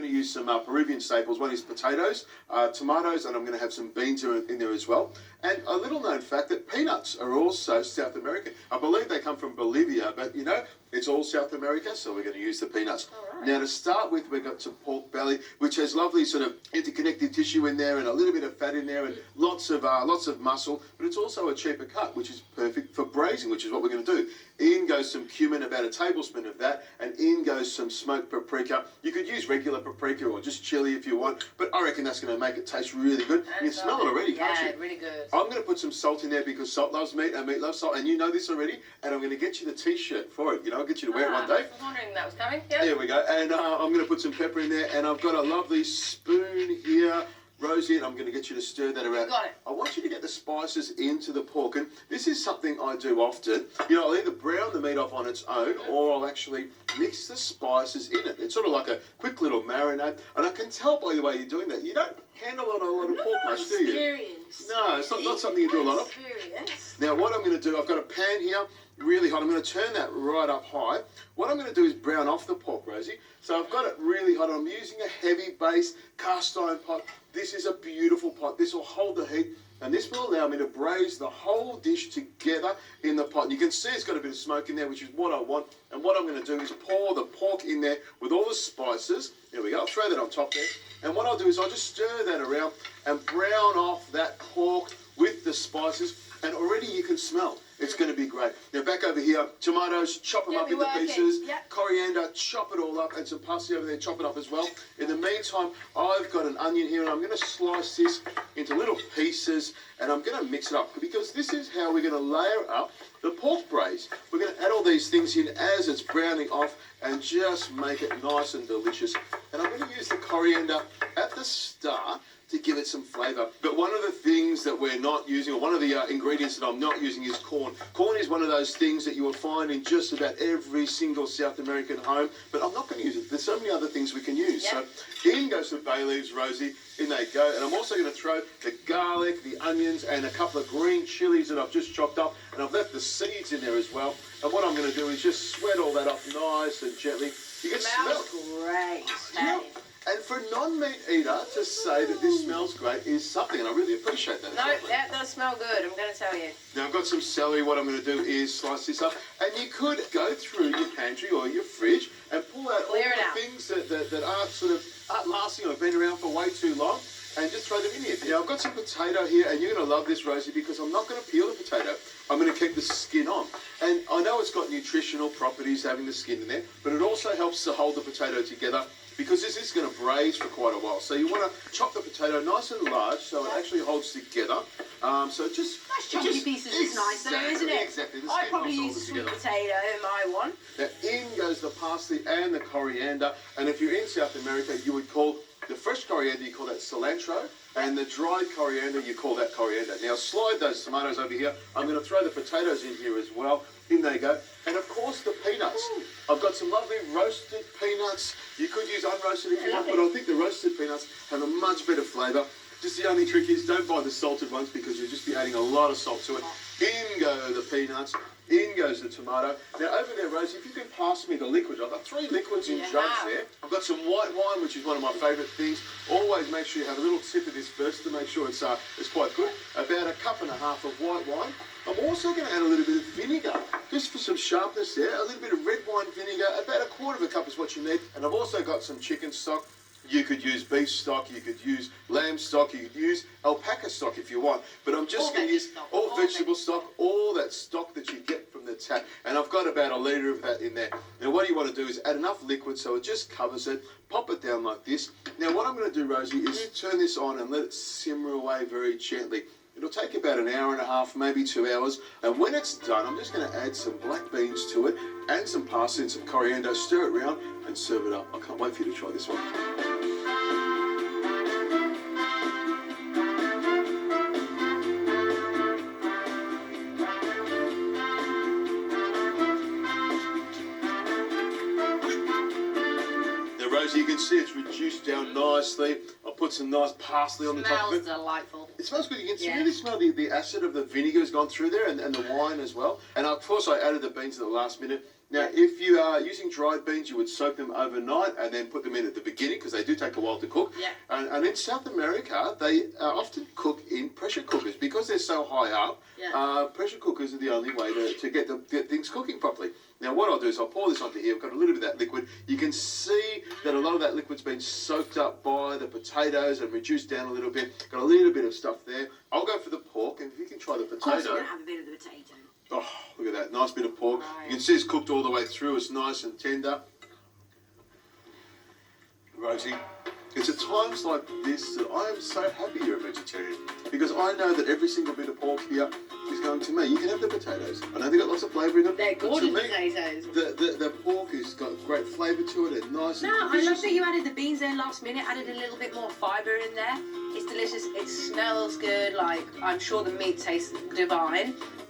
going to use some Peruvian staples. One is potatoes, tomatoes, and I'm going to have some beans in there as well. And a little known fact that peanuts are also South American. I believe they come from Bolivia, but you know, it's all South America, so we're going to use the peanuts. Right. Now to start with, we've got some pork belly, which has lovely sort of interconnected tissue in there and a little bit of fat in there and lots of muscle, but it's also a cheaper cut, which is perfect for braising, which is what we're going to do. In goes some cumin, about a tablespoon of that, and in goes some smoked paprika. You could use regular paprika or just chili if you want, but I reckon that's going to make it taste really good. You can smell it already, can't you? Yeah, really good. I'm going to put some salt in there because salt loves meat and meat loves salt, and you know this already, and I'm going to get you the T-shirt for it. You know, I'll get you to wear it one day. I was wondering that was coming. Yep. There we go, and I'm going to put some pepper in there, and I've got a lovely spoon here. Rosie, and I'm going to get you to stir that around. You got it. I want you to get the spices into the pork, and this is something I do often. You know, I'll either brown the meat off on its own, or I'll actually mix the spices in it. It's sort of like a quick little marinade, and I can tell by the way you're doing that. You don't handle a lot of pork much, do you? No, it's not something you do a lot of. Now, what I'm going to do, I've got a pan here, really hot. I'm going to turn that right up high. What I'm going to do is brown off the pork, Rosie. So I've got it really hot. I'm using a heavy base cast iron pot. This is a beautiful pot. This will hold the heat, and this will allow me to braise the whole dish together in the pot. And you can see it's got a bit of smoke in there, which is what I want. And what I'm going to do is pour the pork in there with all the spices. There we go. I'll throw that on top there. And what I'll do is I'll just stir that around and brown off that pork with the spices. And already you can smell it's going to be great. Now back over here, tomatoes, chop them up into pieces. Yep. Coriander, chop it all up, and some parsley over there, chop it up as well. In the meantime, I've got an onion here, and I'm going to slice this into little pieces, and I'm going to mix it up, because this is how we're going to layer up the pork braise. We're going to add all these things in as it's browning off, and just make it nice and delicious. And I'm going to use the coriander at the start to give it some flavour. But one of the things that we're not using, or one of the ingredients that I'm not using, is corn. Corn is one of those things that you will find in just about every single South American home, but I'm not going to use it. There's so many other things we can use. Yep. So in goes some bay leaves, Rosie. In they go. And I'm also going to throw the garlic, the onions, and a couple of green chilies that I've just chopped up. And I've left the seeds in there as well. And what I'm going to do is just sweat all that up nice and gently. You can smell it. Great. Yeah. And for a non-meat eater to say that this smells great is something, and I really appreciate that. No, that does smell good, I'm going to tell you. Now, I've got some celery. What I'm going to do is slice this up. And you could go through your pantry or your fridge and pull out all the things that aren't lasting or have been around for way too long, and just throw them in here. Now, I've got some potato here, and you're going to love this, Rosie, because I'm not going to peel the potato. I'm going to keep the skin on. And I know it's got nutritional properties having the skin in there, but it also helps to hold the potato together, because this is going to braise for quite a while. So you want to chop the potato nice and large so it actually holds together. So just... Nice chunky pieces is nice though, isn't it? Exactly. I probably use sweet potato in my one. Now in goes the parsley and the coriander. And if you're in South America, you would call the fresh coriander, you call that cilantro. And the dried coriander, you call that coriander. Now slide those tomatoes over here. I'm going to throw the potatoes in here as well. In they go. And of course the peanuts. I've got some lovely roasted peanuts. You could use unroasted if you want, but I think the roasted peanuts have a much better flavour. Just the only trick is don't buy the salted ones, because you'll just be adding a lot of salt to it. In go the peanuts. In goes the tomato. Now over there, Rosie, if you can pass me the liquid. I've got 3 liquids in jugs there. I've got some white wine, which is one of my favourite things. Always make sure you have a little sip of this first to make sure it's quite good. About 1.5 cups of white wine. I'm also going to add a little bit of vinegar, just for some sharpness there. A little bit of red wine vinegar, about 1/4 cup is what you need. And I've also got some chicken stock. You could use beef stock, you could use lamb stock, you could use alpaca stock if you want. But I'm just going to use all vegetable stock, all that stock that you get from the tap. And I've got about 1 litre of that in there. Now what you want to do is add enough liquid so it just covers it. Pop it down like this. Now what I'm going to do, Rosie, is turn this on and let it simmer away very gently. It'll take about 1.5 hours, maybe 2 hours. And when it's done, I'm just going to add some black beans to it and some parsley and some coriander, stir it around and serve it up. I can't wait for you to try this one. Rosie, you can see it's reduced down nicely. I'll put some nice parsley on the top of it. Smells delightful. It smells good. You can really smell the acid of the vinegar has gone through there, and the wine as well. And of course, I added the beans at the last minute. Now, if you are using dried beans, you would soak them overnight and then put them in at the beginning, because they do take a while to cook. Yeah. And in South America, they often cook in pressure cookers because they're so high up. Yeah. Pressure cookers are the only way to get things cooking properly. Now, what I'll do is I'll pour this onto here. I've got a little bit of that liquid. You can see that a lot of that liquid's been soaked up by the potatoes and reduced down a little bit. Got a little bit of stuff there. I'll go for the pork, and if you can try the Of course, potato. we're gonna have a bit of the potato. Oh, look at that. Nice bit of pork. Right. You can see it's cooked all the way through. It's nice and tender. Rosie, it's at times like this that I am so happy you're a vegetarian because I know that every single bit of pork here is going to me. You can have the potatoes. I know they've got lots of flavour in them. They're but gorgeous to me, potatoes. The pork has got great flavour to it and nice and No, I delicious. love that you added the beans there last minute, added a little bit more fibre in there. It's delicious, it smells good, like I'm sure the meat tastes divine.